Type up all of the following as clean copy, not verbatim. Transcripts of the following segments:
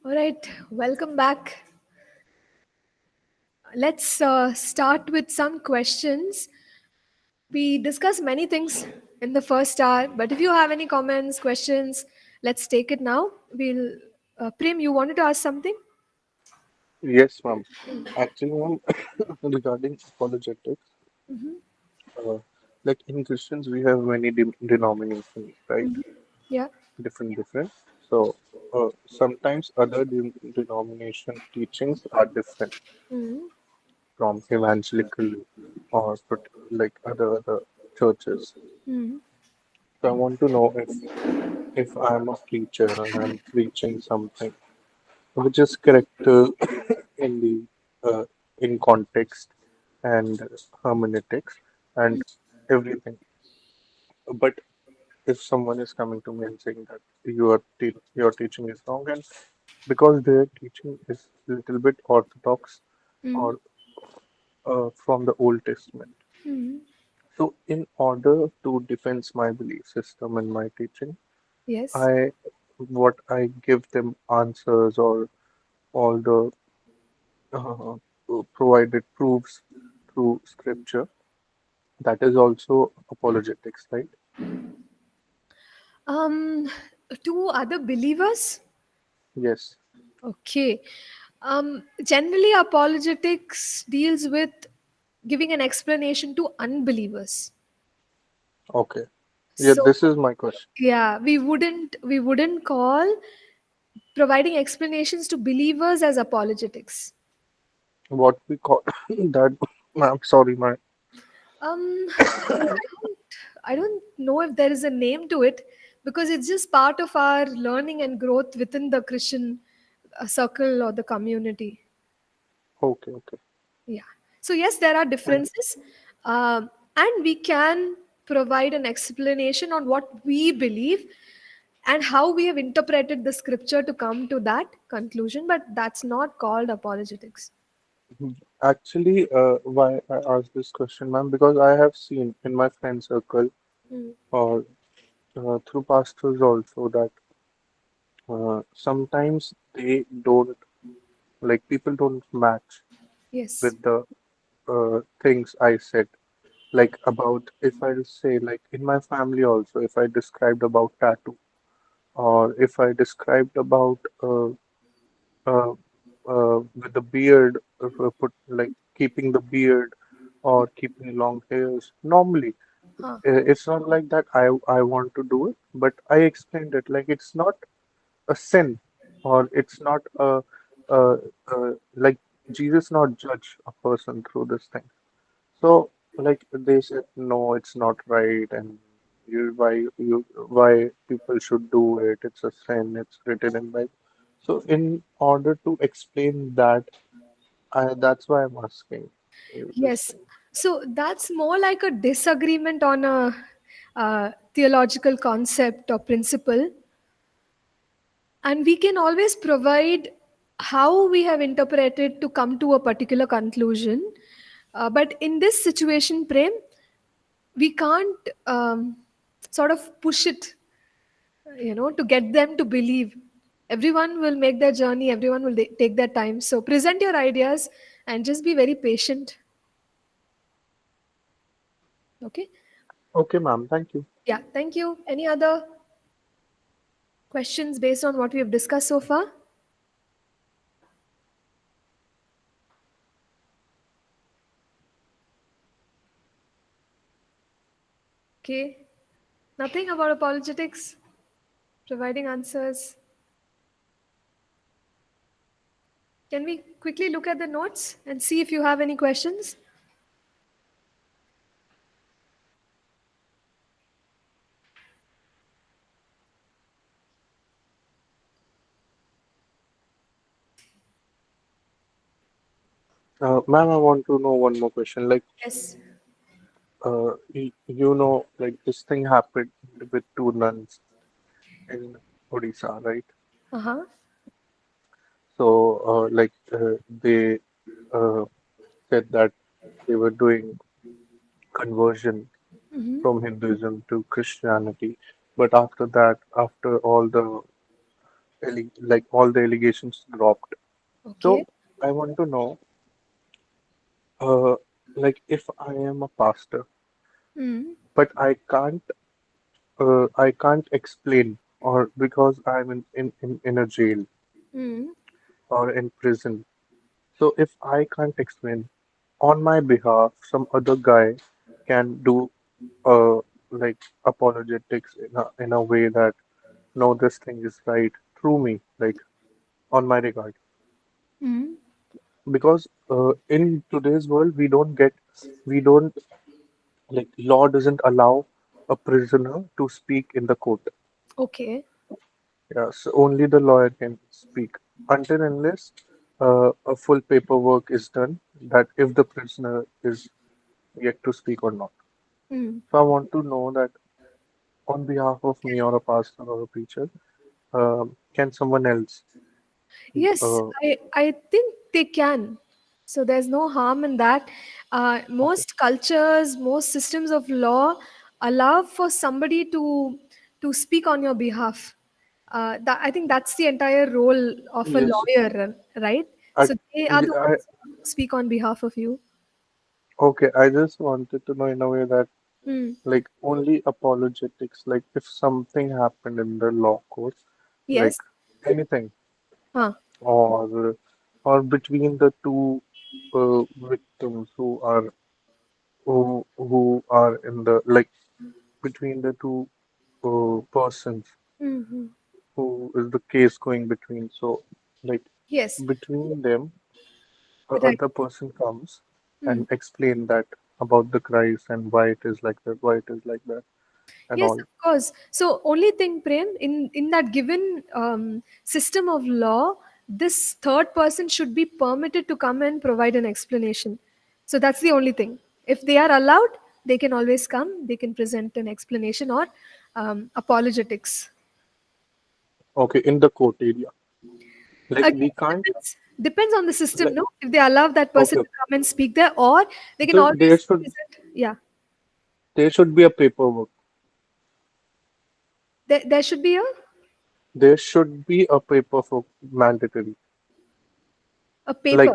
All right, welcome back. Let's start with some questions. We discussed many things in the first hour, but if you have any comments, questions, let's take it now. Prem, you wanted to ask something? Yes, ma'am. Actually, ma'am, regarding apologetics, uh, like in Christians, we have many denominations, right? Mhm. Yeah. Different. So, sometimes other denomination teachings are different Mhm. from evangelical or like other churches. Mhm. So, I want to know if I'm a preacher and I'm preaching something which is correct in the in context and hermeneutics and everything. But if someone is coming to me and saying that your teaching is wrong, and because their teaching is a little bit orthodox Mhm. or from the Old Testament, Mhm. so in order to defend my belief system and my teaching, Yes. I what I give them answers or all the uh, provided proofs through scripture. That is also apologetics, right? Um, to other believers? Yes. Okay. Generally, apologetics deals with giving an explanation to unbelievers. Okay. Yeah, So this is my question. yeah, we wouldn't call providing explanations to believers as apologetics. What we call that, ma'am, sorry, my Um, I don't know if there is a name to it because it's just part of our learning and growth within the Christian circle or the community. okay, okay. Yeah. So yes, there are And differences, and we can provide an explanation on what we believe and how we have interpreted the scripture to come to that conclusion. But that's not called apologetics. actually, why I asked this question, ma'am, because I have seen in my friend circle Mm. or through pastors also that sometimes they don't like people don't match Yes. with the things I said. Like about if I say like in my family also, if I described about tattoo or if I described about uh, with the beard, put like keeping the beard or keeping long hairs. Normally, Huh. it's not like that. I want to do it, but I explained it like it's not a sin or it's not a, like Jesus not judge a person through this thing. So like they said, no, it's not right, and why people should do it? It's a sin. It's written in Bible. So in order to explain that, that's why I'm asking you this Yes. thing. So that's more like a disagreement on a theological concept or principle, and we can always provide how we have interpreted to come to a particular conclusion. But in this situation, Prem, we can't sort of push it, to get them to believe. Everyone will make their journey, everyone will take their time. So present your ideas and just be very patient. Okay. Okay, ma'am. Thank you. Yeah, thank you. Any other questions based on what we have discussed so far? Okay. Nothing about apologetics, providing answers. Can we quickly look at the notes and see if you have any questions? Ma'am, I want to know one more question. Like, Yes. you know, like this thing happened with two nuns in Odisha, right? Uh huh. So, they uh, said that they were doing conversion Mm-hmm. from Hinduism to Christianity. But after that, after all the like all the allegations dropped. Okay. So I want to know, uh, like if I am a pastor, Mm. but I can't explain, or because I'm in a jail Mm. or in prison. So if I can't explain on my behalf, some other guy can do uh like apologetics in a way that no, this thing is right through me, like on my regard. Mm. Because in today's world, we don't like law doesn't allow a prisoner to speak in the court. Okay. Yeah, so only the lawyer can speak until unless a full paperwork is done that if the prisoner is yet to speak or not. Mm. So I want to know that on behalf of me or a pastor or a preacher, can someone else? Yes, Uh, I think they can. So there's no harm in that. okay. Most cultures, most systems of law allow for somebody to speak on your behalf. I think that's the entire role of a Yes. lawyer, right? I, So they are the I ones who speak on behalf of you. okay. I just wanted to know in a way that Hmm. like only apologetics, like if something happened in the law court, like Yes. anything, Huh. or between the two victims who are in the like between the two persons Hmm. who is the case going between. So like Yes. between them, the Right. other person comes Hmm. and explain that about the Christ and why it is like that, why it is like that, and Yes, all. of course. So only thing, Prem, in that given system of law, this third person should be permitted to come and provide an explanation. So that's the only thing. If they are allowed, they can always come. They can present an explanation or apologetics. Okay, in the court area. Like we Again, can't depends on the system. like No, if they allow that person okay. to come and speak there, or they can So always present. Yeah, there should be a paperwork. there should be There should be a paperwork mandatory. a paper. Like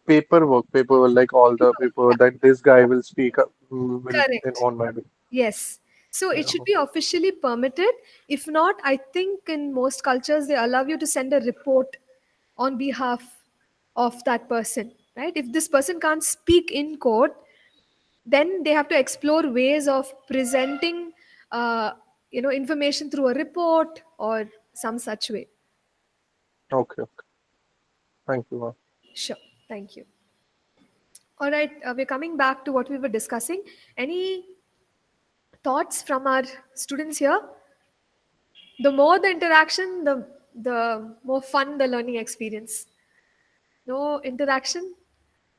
paperwork, like all the Paper. paper that this guy will speak up will in Correct. on my behalf. Yes. So Yeah, it should be officially permitted. If not, I think in most cultures they allow you to send a report on behalf of that person, right? If this person can't speak in court, then they have to explore ways of presenting, uh, information through a report or some such way. okay, okay. Thank you, ma'am. Sure. Thank you. All right. We're coming back to what we were discussing. Any thoughts from our students here? The more the interaction, the more fun the learning experience. No interaction,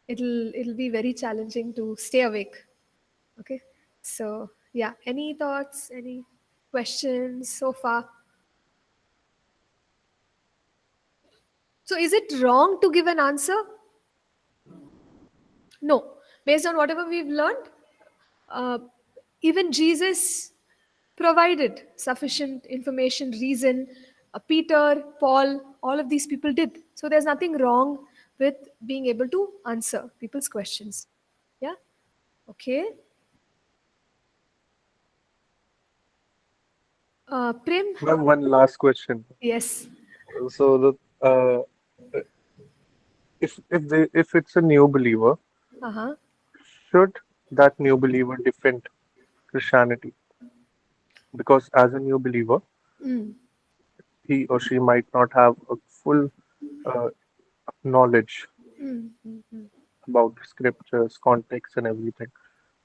it'll be very challenging to stay awake. Okay, so yeah, any thoughts, any questions so far? So is it wrong to give an answer? No. Based on whatever we've learned, uh, even Jesus provided sufficient information, reason. Peter, Paul, all of these people did. So there's nothing wrong with being able to answer people's questions. Yeah. Okay. Prem. Ma'am, one last question. Yes. So if it's a new believer, Uh huh. should that new believer defend Christianity? Because as a new believer, Mm. he or she might not have a full uh, knowledge Mm. Mm. Mm. about the scriptures, context, and everything.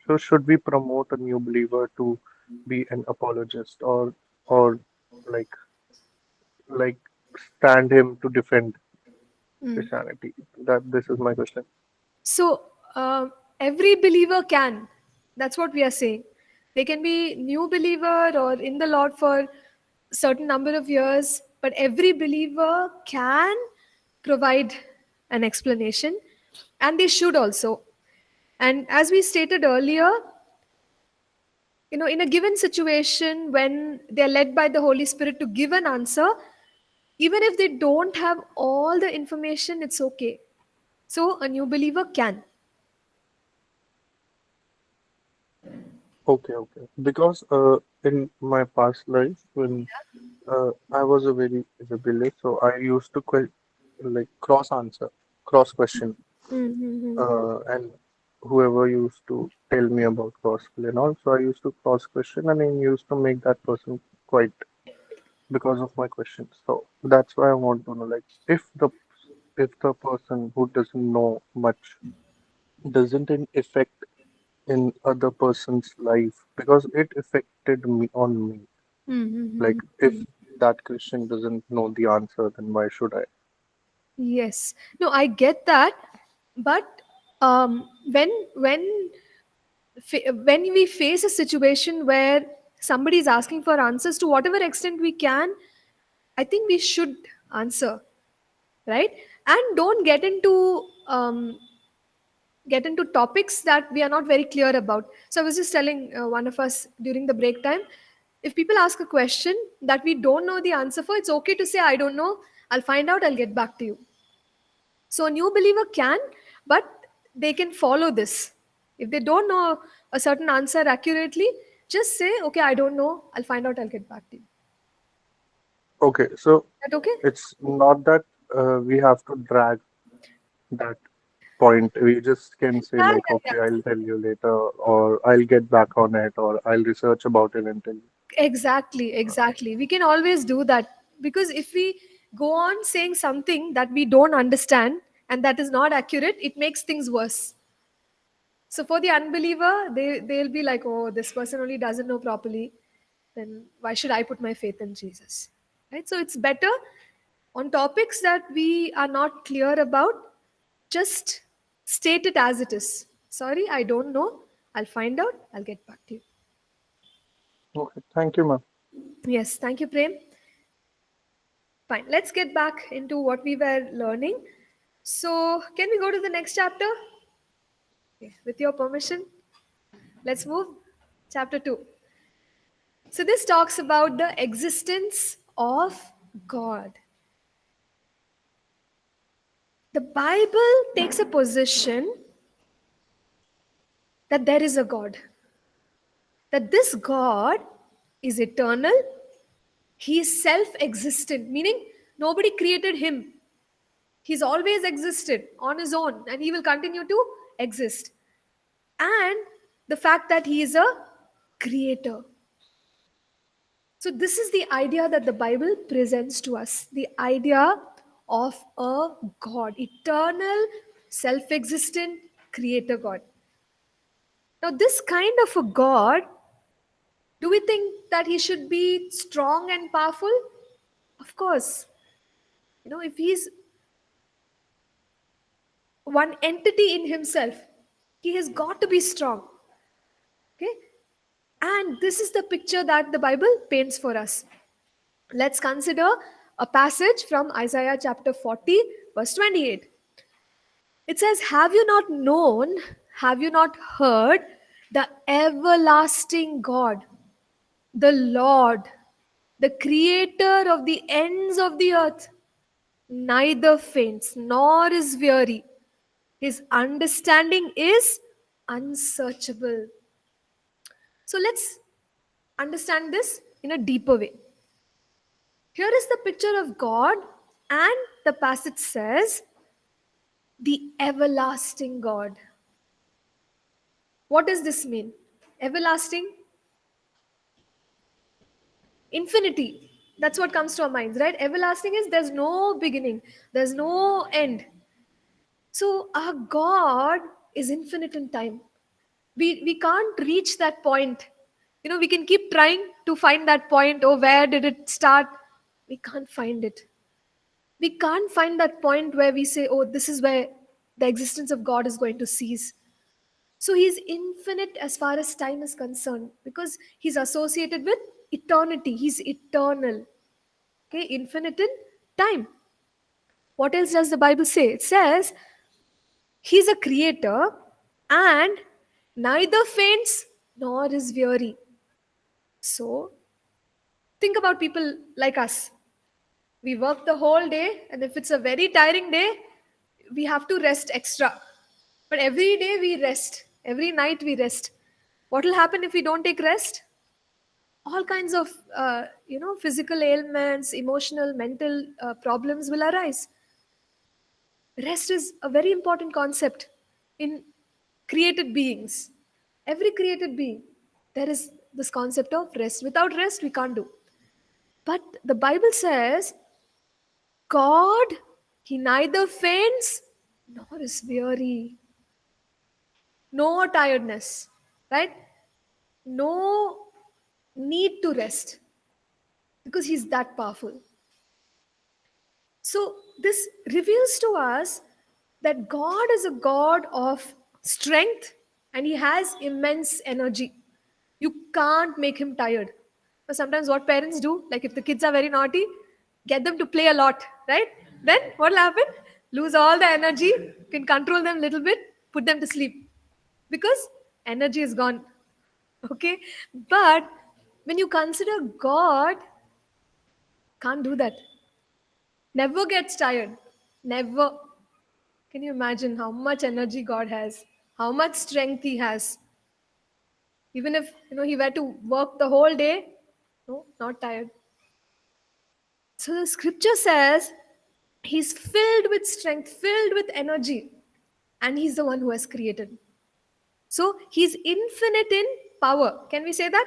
So should we promote a new believer to be an apologist or like like stand him to defend Mm. Christianity? That this is my question. So every believer can. That's what we are saying. They can be new believer or in the Lord for certain number of years, but every believer can provide an explanation, and they should also. And as we stated earlier, in a given situation when they are led by the Holy Spirit to give an answer, Even if they don't have all the information, it's okay. So a new believer can. Okay, okay. Because in my past life, when I was a very rebellious, so I used to like cross answer, cross question, Mm-hmm. and whoever used to tell me about gospel and all, so I used to cross question and I used to make that person quite because of my questions. So that's why I want to know, like, if the person who doesn't know much doesn't it affect in other person's life because it affected me on me. Like, Mm-hmm. if that Christian doesn't know the answer, then why should I? Yes. No, I get that. But when we face a situation where somebody is asking for answers, to whatever extent we can, I think we should answer, right? And don't get into topics that we are not very clear about. So I was just telling one of us during the break time, if people ask a question that we don't know the answer for, it's okay to say, I don't know, I'll find out, I'll get back to you. So a new believer can, but they can follow this. If they don't know a certain answer accurately, just say, okay, I don't know, I'll find out, I'll get back to you. Okay, so Is that okay? it's not that we have to drag that point. We just can say, Yeah, like, yeah, okay, yeah. I'll tell you later, or I'll get back on it, or I'll research about it and tell you. Exactly, exactly. We can always do that, because if we go on saying something that we don't understand and that is not accurate, it makes things worse. So for the unbeliever, they'll be like, oh, this person only doesn't know properly. Then why should I put my faith in Jesus? Right? So it's better on topics that we are not clear about, just state it as it is. Sorry, I don't know. I'll find out. I'll get back to you. Okay, thank you, ma'am. Yes, thank you, Prem. Fine. Let's get back into what we were learning. So, can we go to the next chapter? Okay, with your permission, let's move. Chapter 2. So, this talks about the existence of God. The Bible takes a position that there is a God, that this God is eternal, He is self existent, meaning nobody created Him. He's always existed on His own and He will continue to exist. And the fact that He is a creator. So, this is the idea that the Bible presents to us, the idea of a God, eternal, self existent creator God. Now, this kind of a God, do we think that he should be strong and powerful? Of course. If he's one entity in himself, he has got to be strong. Okay? And this is the picture that the Bible paints for us. Let's consider a passage from Isaiah chapter 40, verse 28. It says, have you not known, have you not heard the everlasting God, the Lord, the creator of the ends of the earth, neither faints nor is weary. His understanding is unsearchable. So let's understand this in a deeper way. Here is the picture of God, and the passage says, the everlasting God. What does this mean? Everlasting, infinity. That's what comes to our minds, right? Everlasting is there's no beginning, there's no end. So our God is infinite in time. We can't reach that point. We can keep trying to find that point. Oh, where did it start? We can't find it. We can't find that point where we say, oh, this is where the existence of God is going to cease. So he's infinite as far as time is concerned, because he's associated with eternity. He's eternal. Okay, infinite in time. What else does the Bible say? It says he's a creator and neither faints nor is weary. So think about people like us. We work the whole day, and if it's a very tiring day, we have to rest extra. But every day we rest, every night we rest. What will happen if we don't take rest? All kinds of physical ailments, emotional, mental problems will arise. Rest is a very important concept in created beings. Every created being, there is this concept of rest. Without rest, we can't do. But the Bible says, God, He neither faints nor is weary. No tiredness, right? No need to rest because He's that powerful. So, this reveals to us that God is a God of strength and He has immense energy. You can't make Him tired. But sometimes, what parents do, like if the kids are very naughty, get them to play a lot, right? Then what will happen? Lose all the energy, can control them a little bit, put them to sleep because energy is gone. Okay? But when you consider God, can't do that. Never gets tired. Never. Can you imagine how much energy God has? How much strength He has? Even if He were to work the whole day, no, not tired. So the scripture says He's filled with strength, filled with energy, and He's the one who has created. So He's infinite in power. Can we say that?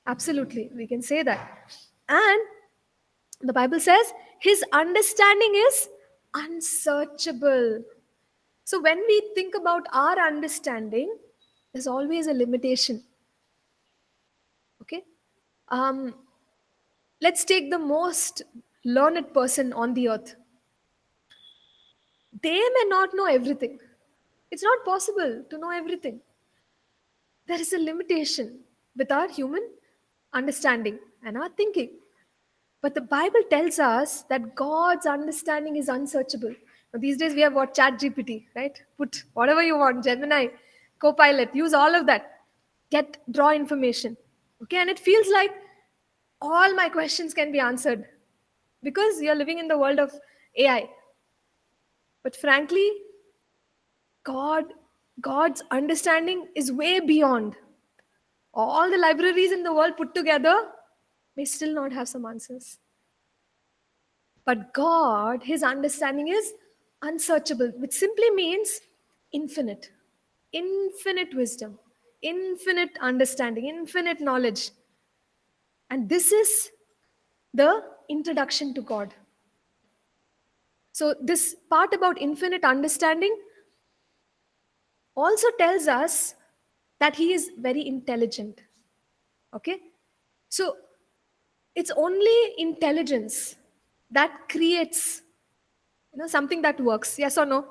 Absolutely, we can say that. And the Bible says His understanding is unsearchable. So when we think about our understanding, there's always a limitation. Okay? Um, let's take the most learned person on the earth. They may not know everything. It's not possible to know everything. There is a limitation with our human understanding and our thinking. But the Bible tells us that God's understanding is unsearchable. Now, these days we have what? Chat GPT, right? Put whatever you want, Gemini, Copilot, use all of that. Draw information. Okay, and it feels like all my questions can be answered because you're living in the world of AI. But frankly, God, God's understanding is way beyond. All the libraries in the world put together may still not have some answers. But God, His understanding is unsearchable, which simply means infinite. Infinite wisdom, infinite understanding, infinite knowledge. And this is the introduction to God. So, this part about infinite understanding also tells us that He is very intelligent. Okay? So, it's only intelligence that creates something that works. Yes or no?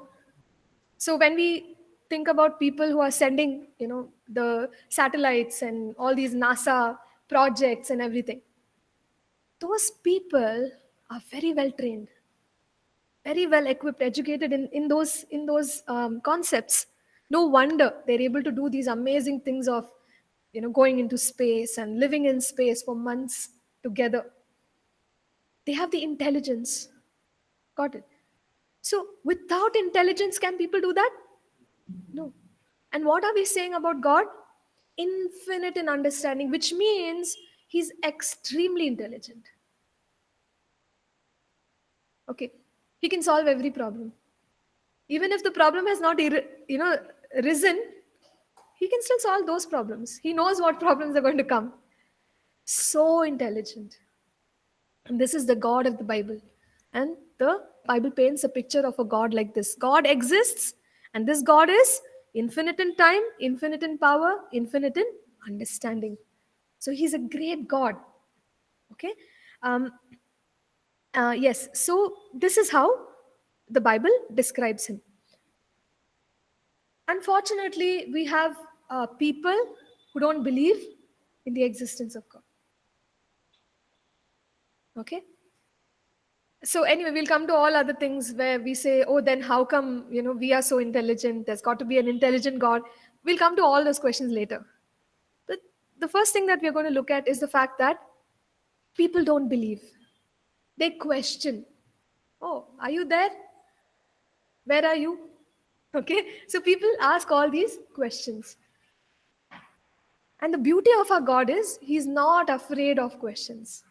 So when we think about people who are sending the satellites and all these NASA projects and everything, those people are very well trained, very well equipped, educated in those concepts. No wonder they're able to do these amazing things of going into space and living in space for months together. They have the intelligence. Got it? So without intelligence, can people do that? No. And what are we saying about God? Infinite in understanding, which means He's extremely intelligent. Okay. He can solve every problem. Even if the problem has not risen, He can still solve those problems. He knows what problems are going to come. So intelligent. And this is the God of the Bible. And the Bible paints a picture of a God like this. God exists, and this God is infinite in time, infinite in power, infinite in understanding. So He's a great God. Okay? Um, yes, so this is how the Bible describes Him. Unfortunately, we have people who don't believe in the existence of God. Okay? So anyway, we'll come to all other things where we say, oh, then how come we are so intelligent? There's got to be an intelligent God. We'll come to all those questions later. The first thing that we're going to look at is the fact that people don't believe. They question, oh, are you there? Where are you? Okay, so people ask all these questions. And the beauty of our God is He's not afraid of questions.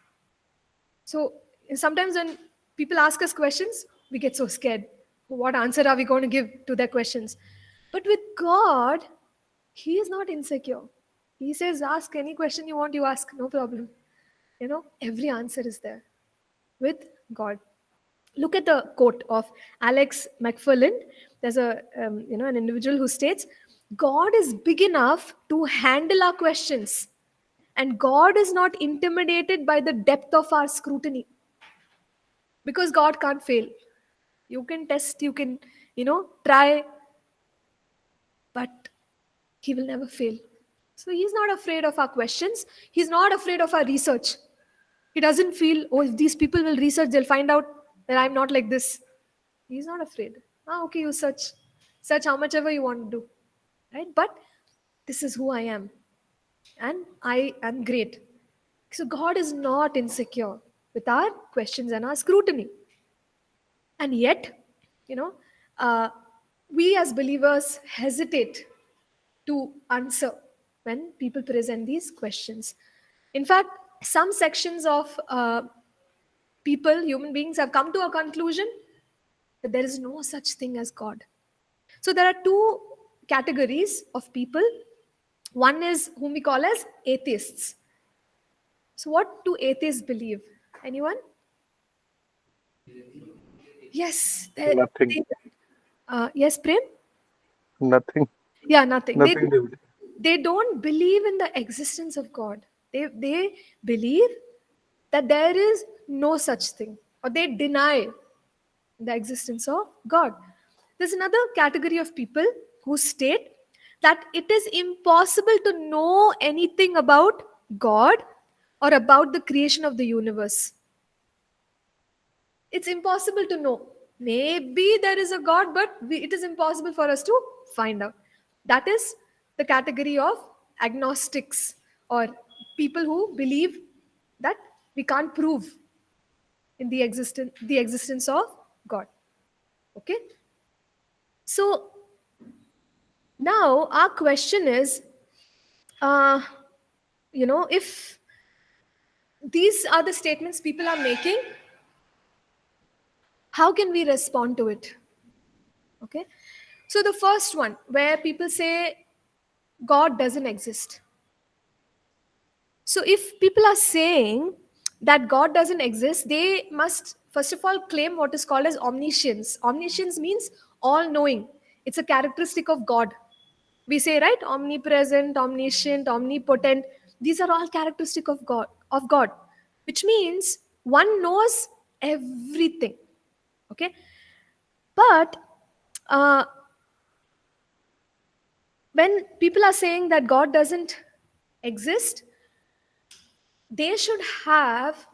So sometimes when people ask us questions, we get so scared. What answer are we going to give to their questions? But with God, He is not insecure. He says, ask any question you want, you ask, no problem. Every answer is there with God. Look at the quote of Alex McFarland. There's an individual who states, God is big enough to handle our questions, and God is not intimidated by the depth of our scrutiny, because God can't fail. You can test, you can, try, but He will never fail. So He's not afraid of our questions. He's not afraid of our research. He doesn't feel, oh, if these people will research, they'll find out that I'm not like this. He's not afraid. Okay, you search how much ever you want to do, right? But this is who I am, and I am great. So God is not insecure with our questions and our scrutiny. And yet, you know, uh, we as believers hesitate to answer when people present these questions. In fact, some sections of people, human beings, have come to a conclusion that there is no such thing as God. So there are two categories of people. One is whom we call as atheists. So what do atheists believe? Anyone? Yes. Nothing. Yes, Prem? Nothing. Yeah, nothing. Nothing. They don't believe in the existence of God. They believe that there is no such thing, or they deny the existence of God. There's another category of people who state that it is impossible to know anything about God or about the creation of the universe. It's impossible to know. Maybe there is a God, but it is impossible for us to find out. That is the category of agnostics, or people who believe that we can't prove in the existence of God. Okay? So now our question is, uh, if these are the statements people are making, how can we respond to it? Okay? So the first one, where people say God doesn't exist. So if people are saying that God doesn't exist, they must first of all claim what is called as omniscience. Omniscience means all knowing. It's a characteristic of God. We say, right, omnipresent, omniscient, omnipotent. These are all characteristic of God, which means one knows everything. Okay? But uh, when people are saying that God doesn't exist, they should have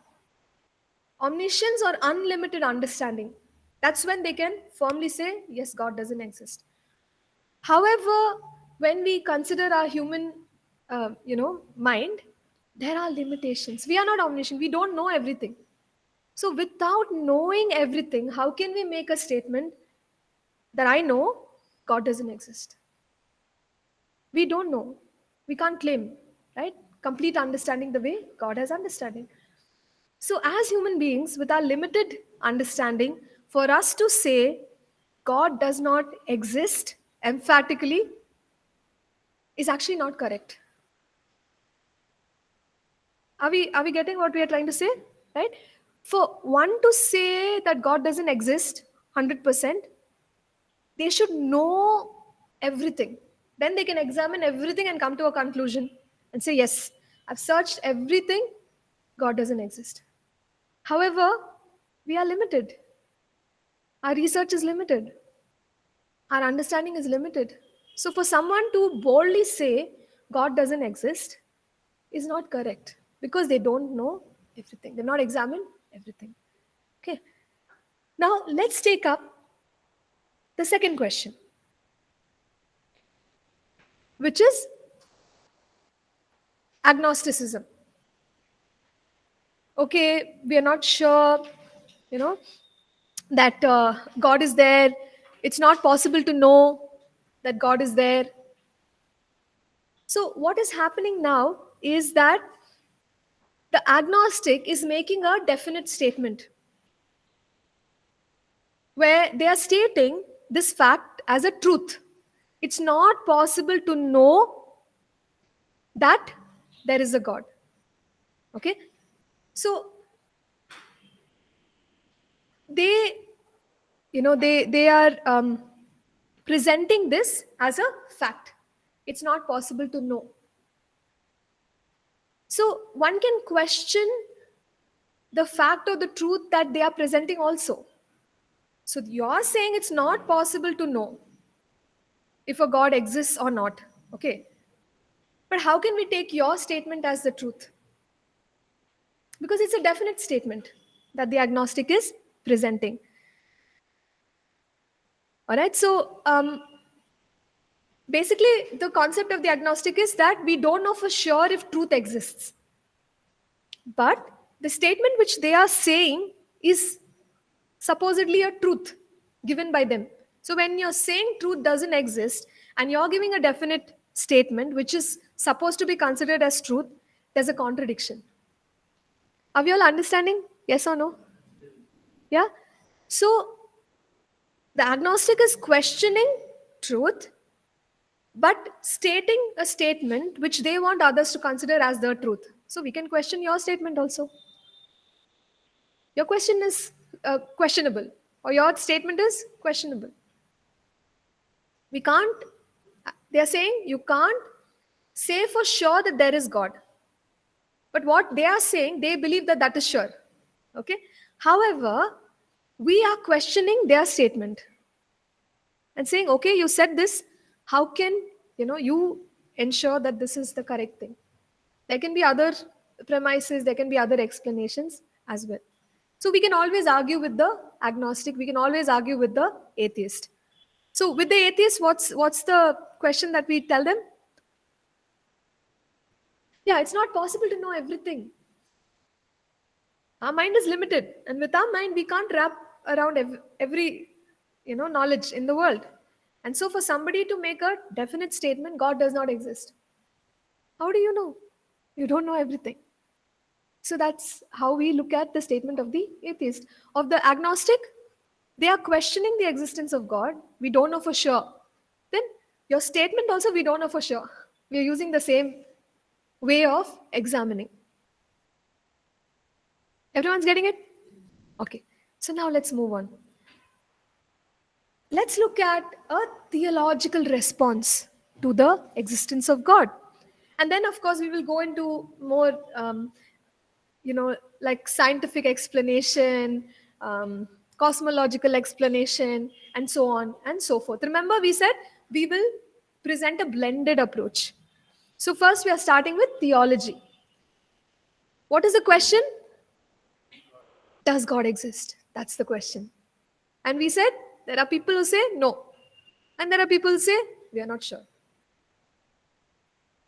omniscience or unlimited understanding. That's when they can firmly say, yes, God doesn't exist. However, when we consider our human, mind, there are limitations. We are not omniscient. We don't know everything. So, without knowing everything, how can we make a statement that I know God doesn't exist? We don't know. We can't claim, right? Complete understanding the way God has understanding. So, as human beings, with our limited understanding, for us to say God does not exist emphatically is actually not correct. Are we getting what we are trying to say? Right? For one to say that God doesn't exist 100%, they should know everything. Then they can examine everything and come to a conclusion and say, yes, I've searched everything, God doesn't exist. However, we are limited. Our research is limited. Our understanding is limited. So, for someone to boldly say God doesn't exist is not correct, because they don't know everything. They've not examined everything. Okay. Now, let's take up the second question, which is agnosticism. Okay, we are not sure you know, that God is there. It's not possible to know that God is there. So, what is happening now is that the agnostic is making a definite statement where they are stating this fact as a truth. It's not possible to know that there is a God. Okay? So, they, they are presenting this as a fact. It's not possible to know. So, one can question the fact or the truth that they are presenting also. So you're saying it's not possible to know if a God exists or not. Okay. But how can we take your statement as the truth? Because it's a definite statement that the agnostic is presenting. All right. So basically, the concept of the agnostic is that we don't know for sure if truth exists. But the statement which they are saying is supposedly a truth given by them. So when you're saying truth doesn't exist and you're giving a definite statement which is supposed to be considered as truth, there's a contradiction. Are we all understanding? Yes or no? Yeah? So the agnostic is questioning truth but stating a statement which they want others to consider as the truth. So we can question your statement also. Your question is questionable, or your statement is questionable. We can't, they're saying you can't say for sure that there is God. But what they are saying, they believe that that is sure. Okay. However, we are questioning their statement and saying, okay, you said this. How can, you ensure that this is the correct thing? There can be other premises, there can be other explanations as well. So we can always argue with the agnostic, we can always argue with the atheist. So with the atheist, what's the question that we tell them? Yeah, it's not possible to know everything. Our mind is limited, and with our mind, we can't wrap around every knowledge in the world. And so, for somebody to make a definite statement, God does not exist. How do you know? You don't know everything. So that's how we look at the statement of the atheist. Of the agnostic, they are questioning the existence of God. We don't know for sure. Then your statement also, we don't know for sure. We are using the same way of examining. Everyone's getting it? Okay. So now let's move on. Let's look at a theological response to the existence of God. And then, of course, we will go into more, like scientific explanation, cosmological explanation, and so on and so forth. Remember, we said we will present a blended approach. So, first, we are starting with theology. What is the question? Does God exist? That's the question. And we said there are people who say no, and there are people who say we are not sure.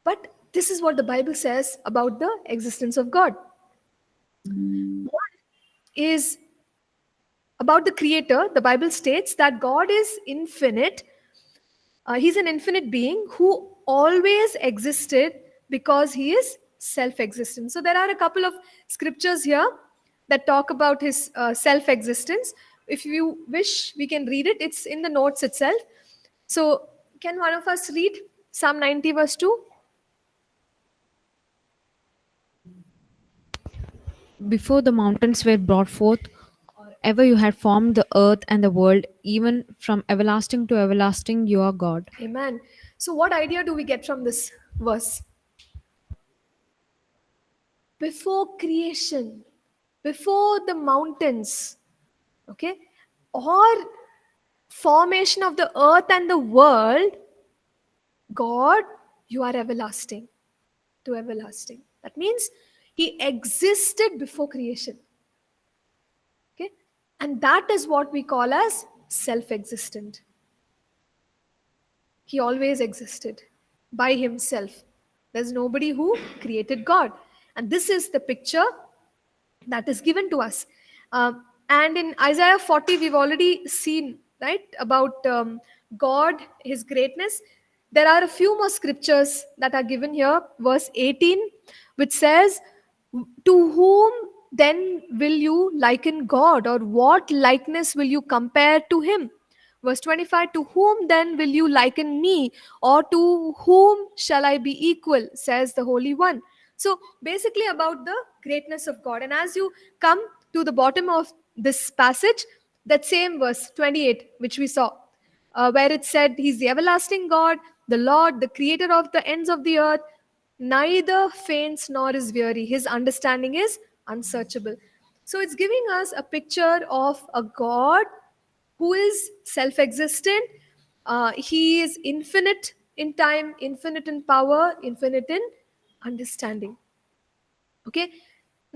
But this is what the Bible says about the existence of God. One is about the Creator. The Bible states that God is infinite. He's an infinite being who always existed because he is self existent. So there are a couple of scriptures here that talk about his self existence. If you wish, we can read it. It's in the notes itself. So, can one of us read Psalm 90, verse 2? Before the mountains were brought forth, or ever you had formed the earth and the world, even from everlasting to everlasting, you are God. Amen. So, what idea do we get from this verse? Before creation, before the mountains, okay, or formation of the earth and the world, God, you are everlasting to everlasting. That means he existed before creation. Okay, and that is what we call as self existent. He always existed by himself. There's nobody who created God. And this is the picture that is given to us. And in Isaiah 40, we've already seen, right, about God, His greatness. There are a few more scriptures that are given here. Verse 18, which says, "To whom then will you liken God, or what likeness will you compare to Him?" Verse 25, "To whom then will you liken me, or to whom shall I be equal, says the Holy One." So basically, about the greatness of God. And as you come to the bottom of this passage, that same verse 28, which we saw, where it said, "He's the everlasting God, the Lord, the creator of the ends of the earth, neither faints nor is weary. His understanding is unsearchable." So it's giving us a picture of a God who is self existent. He is infinite in time, infinite in power, infinite in understanding. Okay,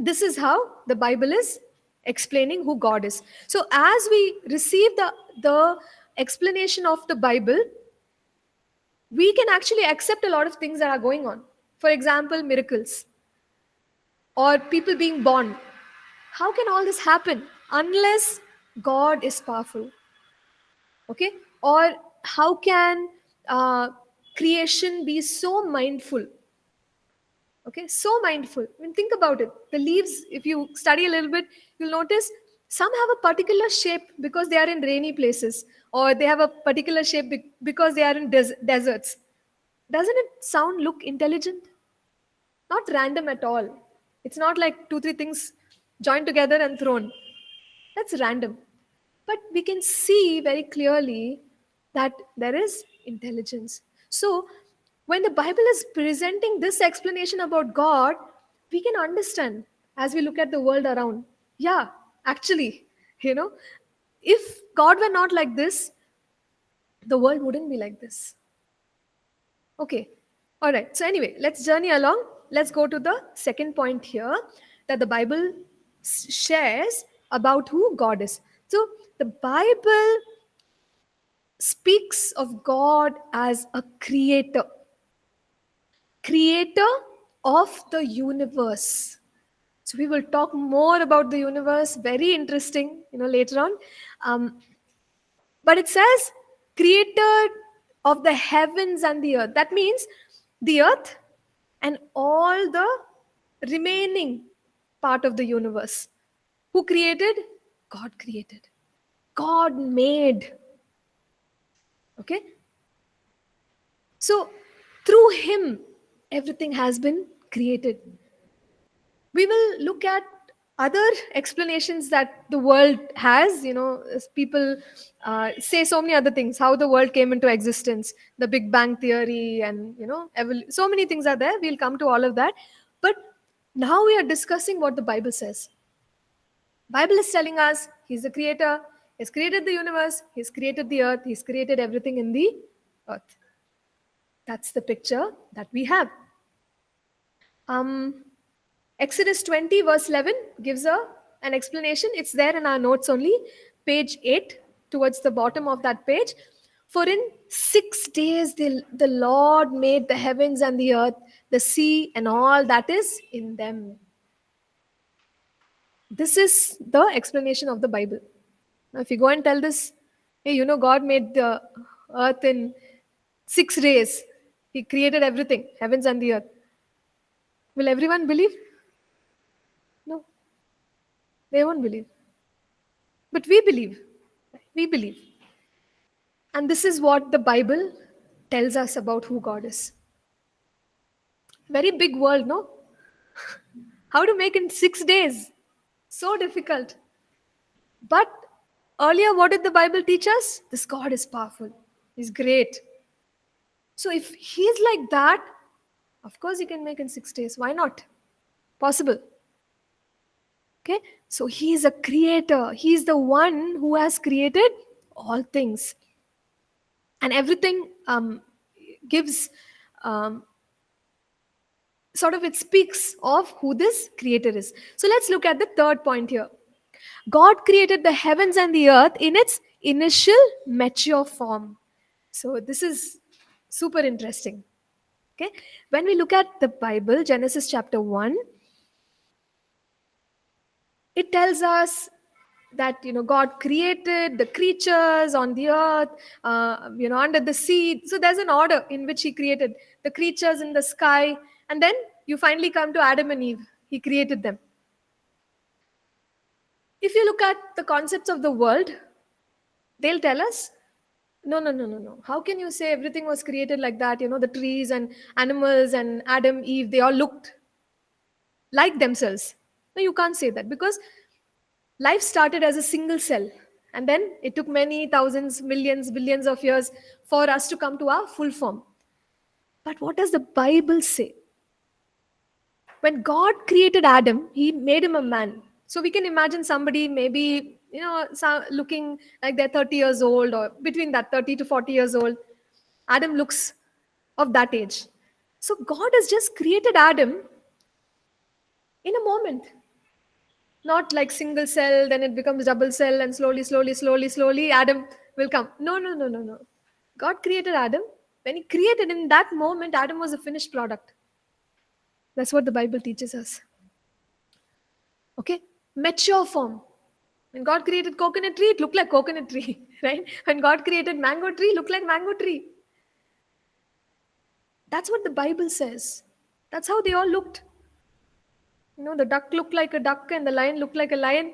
this is how the Bible is explaining who God is. So as we receive the explanation of the Bible, we can actually accept a lot of things that are going on. For example, miracles or people being born. How can all this happen unless God is powerful? Okay, or how can uh, creation be so mindful? Okay, so mindful. I mean, think about it. The leaves, if you study a little bit, you'll notice some have a particular shape because they are in rainy places, or they have a particular shape because they are in deserts. Doesn't it sound look intelligent? Not random at all. It's not like two three things joined together and thrown. That's random. But we can see very clearly that there is intelligence. So, when the Bible is presenting this explanation about God, we can understand as we look at the world around. Yeah, actually, you know, if God were not like this, the world wouldn't be like this. Okay. All right. So, anyway, let's journey along. Let's go to the second point here that the Bible shares about who God is. So, the Bible speaks of God as a creator of the universe. So, we will talk more about the universe, very interesting, later on. Um, But it says, creator of the heavens and the earth. That means the earth and all the remaining part of the universe. Who created? God created. God made. Okay? So, through Him, everything has been created. We will look at other explanations that the world has. As people say so many other things, how the world came into existence, the Big Bang theory, and so many things are there. We'll come to all of that. But now we are discussing what the Bible says. Bible is telling us He's the creator. He's created the universe. He's created the earth. He's created everything in the earth. That's the picture that we have. um Exodus 20, verse 11 gives an explanation. It's there in our notes only, page 8, towards the bottom of that page. For in 6 days the Lord made the heavens and the earth, the sea, and all that is in them. This is the explanation of the Bible. Now, if you go and tell this, hey, God made the earth in 6 days, He created everything, heavens and the earth. Will everyone believe? No, they won't believe. But we believe. We believe. And this is what the Bible tells us about who God is. Very big world, no? How to make in 6 days? So difficult. But earlier, what did the Bible teach us? This God is powerful. He's great. So if He's like that, of course He can make in 6 days. Why not? Possible. Okay? So He is a creator. He's the one who has created all things. And everything gives sort of, it speaks of who this creator is. So let's look at the third point here. God created the heavens and the earth in its initial mature form. So this is super interesting. Okay, when we look at the Bible, Genesis chapter 1, it tells us that God created the creatures on the earth, under the sea. So there's an order in which he created the creatures in the sky, and then you finally come to Adam and Eve. He created them. If you look at the concepts of the world, they'll tell us, no, no, no, no, no. How can you say everything was created like that? The trees and animals and Adam, Eve, they all looked like themselves. No, you can't say that, because life started as a single cell, and then it took many thousands, millions, billions of years for us to come to our full form. But what does the Bible say? When God created Adam, he made him a man. So we can imagine somebody maybe, looking like they're 30 years old, or between that 30 to 40 years old. Adam looks of that age. So God has just created Adam in a moment. Not like single cell, then it becomes double cell, and slowly, slowly, slowly, slowly, Adam will come. No, no, no, no, no. God created Adam. When he created, in that moment, Adam was a finished product. That's what the Bible teaches us. Okay? Mature form. When God created coconut tree, it looked like coconut tree, right? When God created mango tree, it looked like mango tree. That's what the Bible says. That's how they all looked. The duck looked like a duck and the lion looked like a lion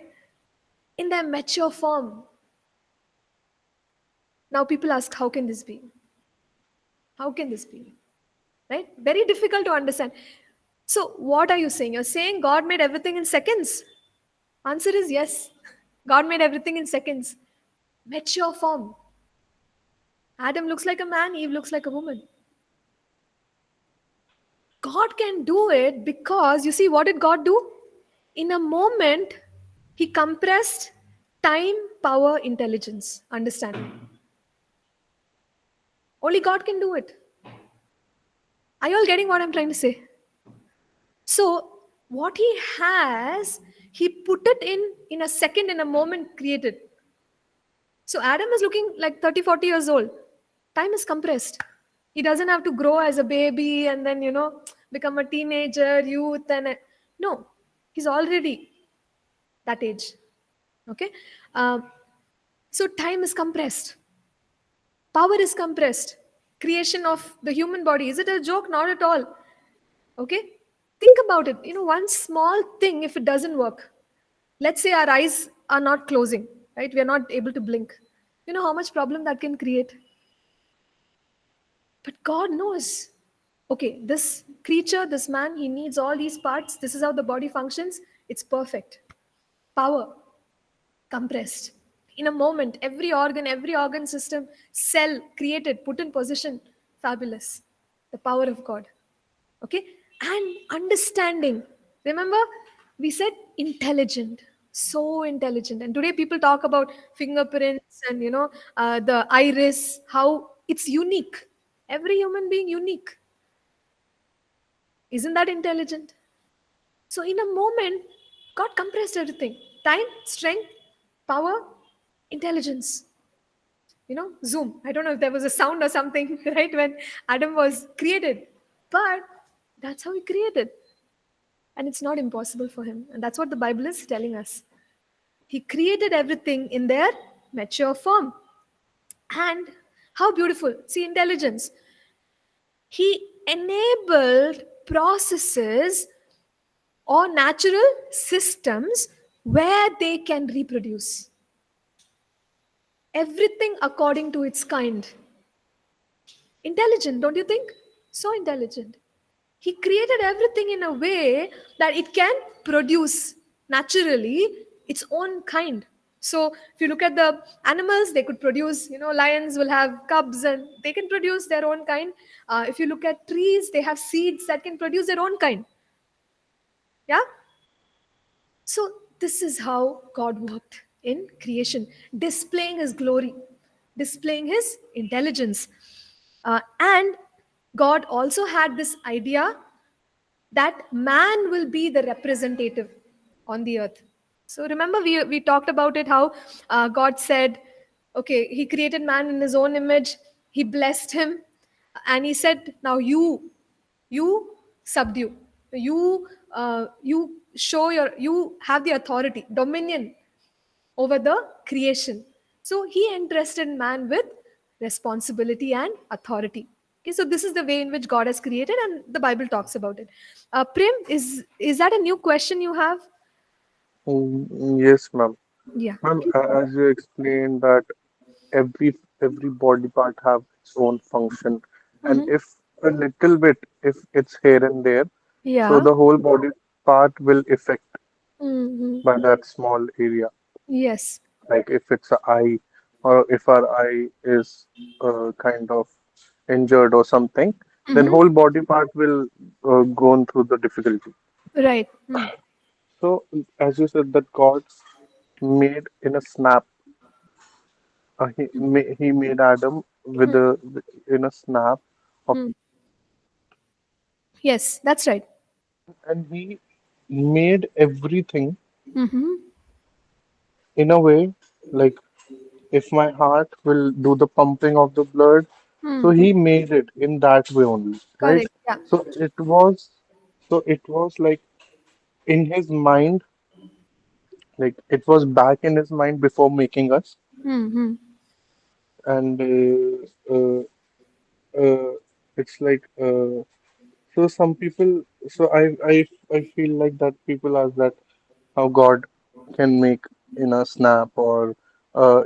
in their mature form. Now people ask, how can this be? How can this be? Right? Very difficult to understand. So what are you saying? You're saying God made everything in seconds? Answer is yes. God made everything in seconds. Mature form. Adam looks like a man, Eve looks like a woman. God can do it because, you see, what did God do? In a moment, he compressed time, power, intelligence, understanding. Only God can do it. Are you all getting what I'm trying to say? So, what he has, he put it in a second, in a moment, created. So, Adam is looking like 30, 40 years old. Time is compressed. He doesn't have to grow as a baby and then, become a teenager, youth, no, he's already that age. Okay? So, time is compressed. Power is compressed. Creation of the human body. Is it a joke? Not at all. Okay? Think about it. One small thing, if it doesn't work, let's say our eyes are not closing, right? We are not able to blink. You know how much problem that can create? But God knows. Okay, this creature, this man, he needs all these parts. This is how the body functions. It's perfect. Power, compressed. In a moment, every organ system, cell created, put in position. Fabulous. The power of God. Okay? And understanding. Remember, we said intelligent. So intelligent. And today people talk about fingerprints and, the iris, how it's unique. Every human being unique. Isn't that intelligent? So in a moment, God compressed everything. Time, strength, power, intelligence. Zoom. I don't know if there was a sound or something, right, when Adam was created. But that's how he created. And it's not impossible for him. And that's what the Bible is telling us. He created everything in their mature form. And how beautiful. See, intelligence. He enabled processes or natural systems where they can reproduce. Everything according to its kind. Intelligent, don't you think? So intelligent. He created everything in a way that it can produce naturally its own kind. So if you look at the animals, they could produce, lions will have cubs and they can produce their own kind. If you look at trees, they have seeds that can produce their own kind. Yeah? So this is how God worked in creation, displaying his glory, displaying his intelligence. And God also had this idea that man will be the representative on the earth. So remember, we talked about it, how God said, okay, he created man in his own image, he blessed him, and he said, now you subdue, you have the authority, dominion over the creation. So he entrusted man with responsibility and authority. Okay, so this is the way in which God has created, and the Bible talks about it. Prem, is that a new question you have? Yes, ma'am. Yeah. Ma'am, as you explained that every body part have its own function, and Mm-hmm. if a little bit, if it's here and there, so Yeah. the whole body part will affect Mm-hmm. by that small area. Yes. Like if it's a eye, or if our eye is kind of injured or something, then Mm-hmm. whole body part will go through the difficulty. Right. Mm. So, as you said, that God made in a snap. He made Adam with a in a snap of, Mm. Yes, that's right. and he made everything Mm-hmm. in a way like if my heart will do the pumping of the blood, so Mm. he made it in that way only, right? Correct. Yeah. So it was like in his mind, like it was back in his mind before making us, Mm-hmm. and it's like so some people, so I feel like that people ask that how God can make in a snap, or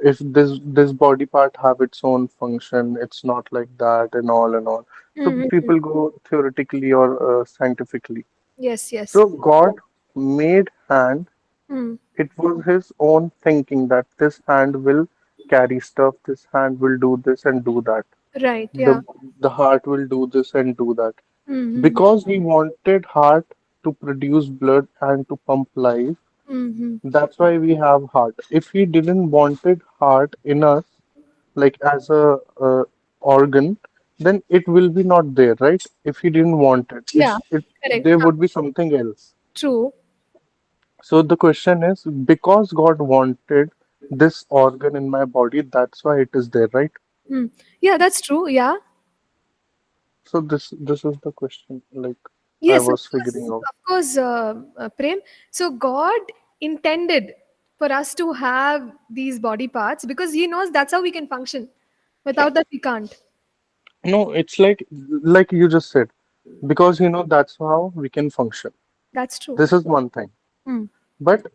if this body part have its own function, it's not like that and all and all. So Mm-hmm. people go theoretically or scientifically. Yes, yes. So God made hand. Mm. It was his own thinking that this hand will carry stuff, this hand will do this and do that. Right. The Yeah. the heart will do this and do that. Mm-hmm. Because he wanted heart to produce blood and to pump life, Mm-hmm. that's why we have heart. If he didn't wanted heart in us, like as a organ, then it will be not there, right? If he didn't want it, Yeah. Correct. there Yeah. would be something else. True. So the question is, because God wanted this organ in my body, that's why it is there, right? Mm. Yeah, that's true. Yeah. So this is the question, like I Yes, of was figuring course. out. Of course, Prem. So God intended for us to have these body parts because He knows that's how we can function. Without that, we can't. No, it's like you just said, because that's how we can function. That's true. This is one thing. Mm. But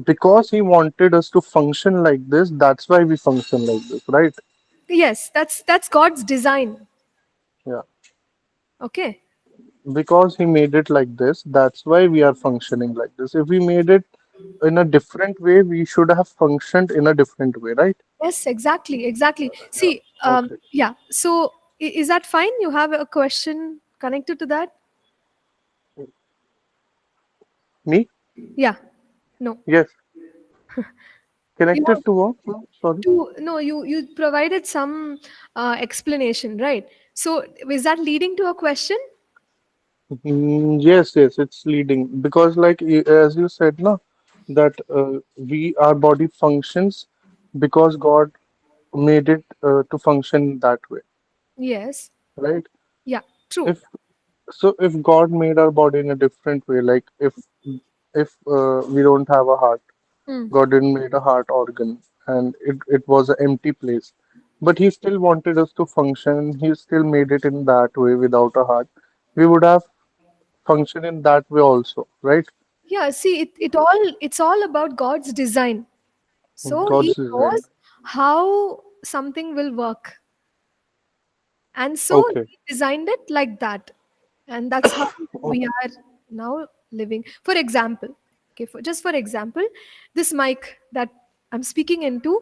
because he wanted us to function like this, that's why we function like this, right? Yes, that's God's design. Yeah. Okay. Because he made it like this, that's why we are functioning like this. If we made it in a different way, we should have functioned in a different way, right? Yes, exactly, exactly. Yeah. See, Okay. yeah. So is that fine? You have a question connected to that? Me? Yeah. No. Yes. You have Connected to what? No, sorry. to no. You provided some explanation, right? So is that leading to a question? Yes, yes, it's leading because, like as you said, no, that our body functions because God made it to function that way, Yes. right? Yeah. True. If if God made our body in a different way, like if we don't have a heart, Hmm. God didn't make a heart organ, and it was an empty place, but He still wanted us to function. He still made it in that way without a heart. We would have functioned in that way also, right? Yeah. See, it's all about God's design. So He God's design. knows how something will work. And so Okay. he designed it like that. And that's how we are now living. For example, okay, just for example, this mic that I'm speaking into,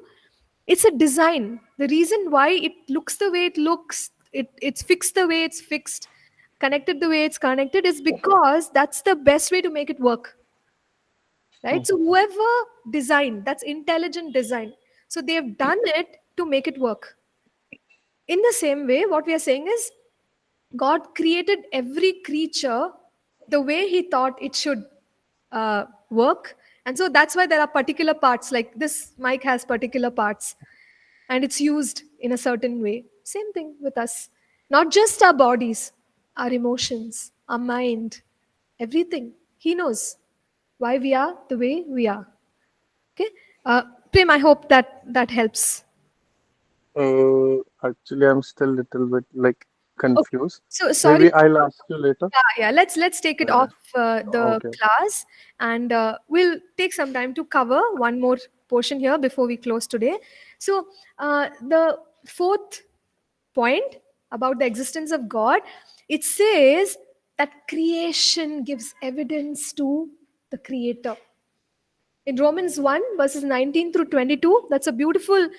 it's a design. The reason why it looks the way it looks, it's fixed the way it's fixed, connected the way it's connected, is because that's the best way to make it work. Right? So whoever designed, that's intelligent design. So they've done it to make it work. In the same way, what we are saying is God created every creature the way He thought it should work. And so that's why there are particular parts, like this mic has particular parts and it's used in a certain way. Same thing with us. Not just our bodies, our emotions, our mind, everything. He knows why we are the way we are. Okay. Prem, I hope that helps. Actually, I'm still a little bit like Okay. confused. So sorry. Maybe I'll ask you later. Yeah. Let's take it Uh, off the okay. class, and we'll take some time to cover one more portion here before we close today. So the fourth point about the existence of God, it says that creation gives evidence to the Creator. In Romans 1, verses 19 through 22, that's a beautiful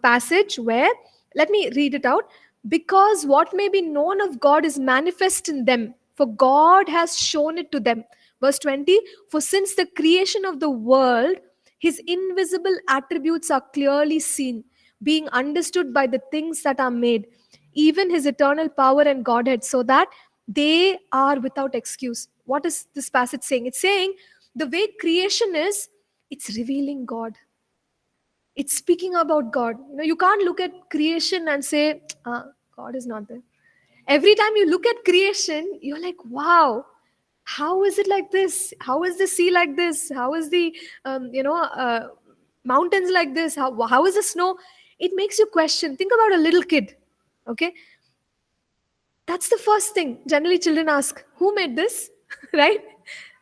passage where, let me read it out. Because what may be known of God is manifest in them, for God has shown it to them. Verse 20, for since the creation of the world, his invisible attributes are clearly seen, being understood by the things that are made, even his eternal power and Godhead, so that they are without excuse. What is this passage saying? It's saying the way creation is, it's revealing God. It's speaking about God. You can't look at creation and say, God is not there. Every time you look at creation, you're like, wow, how is it like this? How is the sea like this? How is the mountains like this? How is the snow? It makes you question. Think about a little kid. Okay, that's the first thing generally children ask, who made this? Right?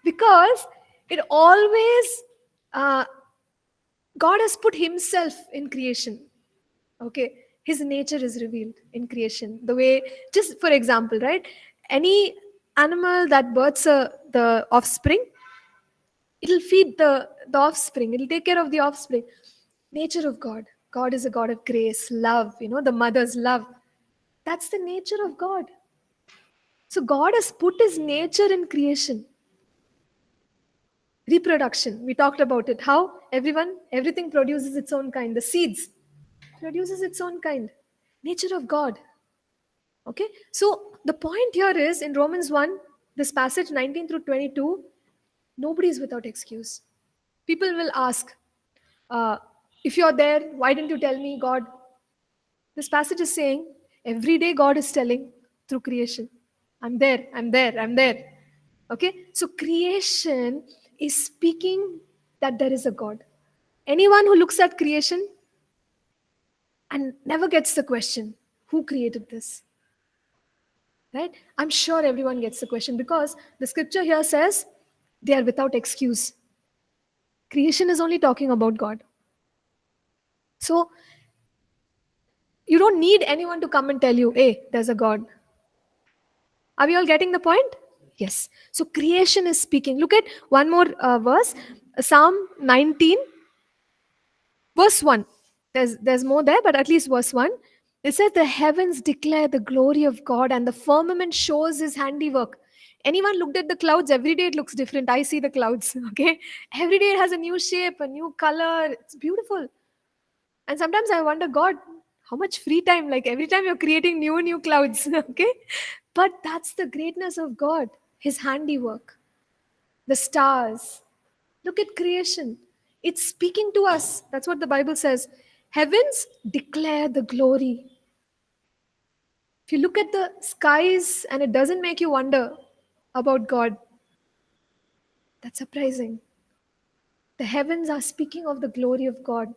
Because it always, uh, God has put himself in creation. Okay, his nature is revealed in creation. The way, just for example, right? Any animal that births the offspring, it'll feed the offspring, it'll take care of the offspring. Nature of God. God is a God of grace, love, the mother's love. That's the nature of God. So God has put his nature in creation. Reproduction, we talked about it. How everything produces its own kind. The seeds produces its own kind. Nature of God. Okay, so the point here is in Romans 1, this passage 19 through 22, nobody is without excuse. People will ask, uh, if you're there, why didn't you tell me, God? This passage is saying every day God is telling through creation, I'm there, I'm there, I'm there. Okay, so creation is speaking that there is a God. Anyone who looks at creation and never gets the question, who created this? Right? I'm sure everyone gets the question because the scripture here says they are without excuse. Creation is only talking about God. So you don't need anyone to come and tell you, hey, there's a God. Are we all getting the point? Yes. So creation is speaking. Look at one more verse, Psalm 19, verse 1. There's more there, but at least verse 1. It says, the heavens declare the glory of God and the firmament shows his handiwork. Anyone looked at the clouds? Every day it looks different. I see the clouds, okay? Every day it has a new shape, a new color. It's beautiful. And sometimes I wonder, God, how much free time? Like every time you're creating new clouds, okay? But that's the greatness of God, his handiwork, the stars. Look at creation. It's speaking to us. That's what the Bible says. Heavens declare the glory. If you look at the skies and it doesn't make you wonder about God, that's surprising. The heavens are speaking of the glory of God.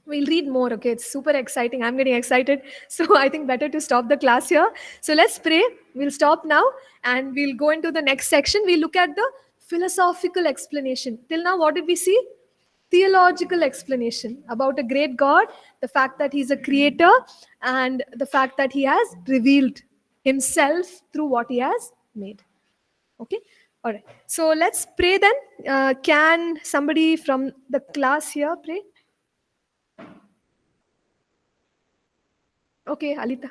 We'll read more, okay? It's super exciting. I'm getting excited. So I think better to stop the class here. So let's pray. We'll stop now and we'll go into the next section. We'll look at the philosophical explanation. Till now, what did we see? Theological explanation about a great God, the fact that he's a creator, and the fact that he has revealed himself through what he has made. Okay? All right. So let's pray then. Can somebody from the class here pray? Okay, Alita.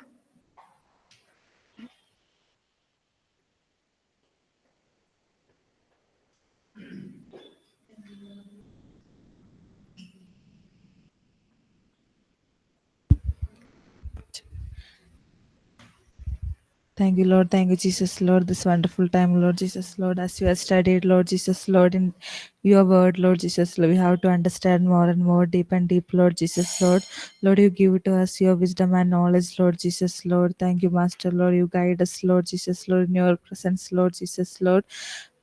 Thank you, Lord. Thank you, Jesus, Lord. This wonderful time, Lord Jesus, Lord, as you have studied, Lord Jesus, Lord, in your word, Lord Jesus, Lord, we have to understand more and more deep and deep, Lord Jesus, Lord. Lord, you give to us your wisdom and knowledge, Lord Jesus, Lord. Thank you, Master, Lord. You guide us, Lord Jesus, Lord, in your presence, Lord Jesus, Lord.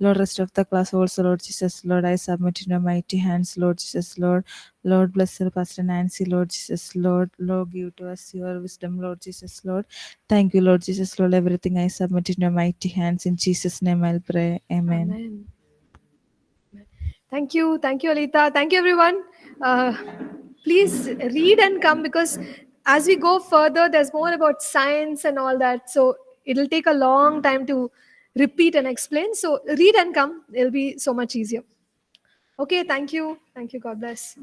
Lord, rest of the class also, Lord Jesus, Lord, I submit in your mighty hands, Lord Jesus, Lord. Lord, bless her, Pastor Nancy, Lord Jesus, Lord. Lord, give to us your wisdom, Lord Jesus, Lord. Thank you, Lord Jesus, Lord. Everything I submit in your mighty hands. In Jesus' name I'll pray. Amen. Amen. Thank you, Alita. Thank you, everyone. Please read and come, because as we go further, there's more about science and all that. So it'll take a long time to repeat and explain. So read and come. It'll be so much easier. Okay, thank you. Thank you. God bless.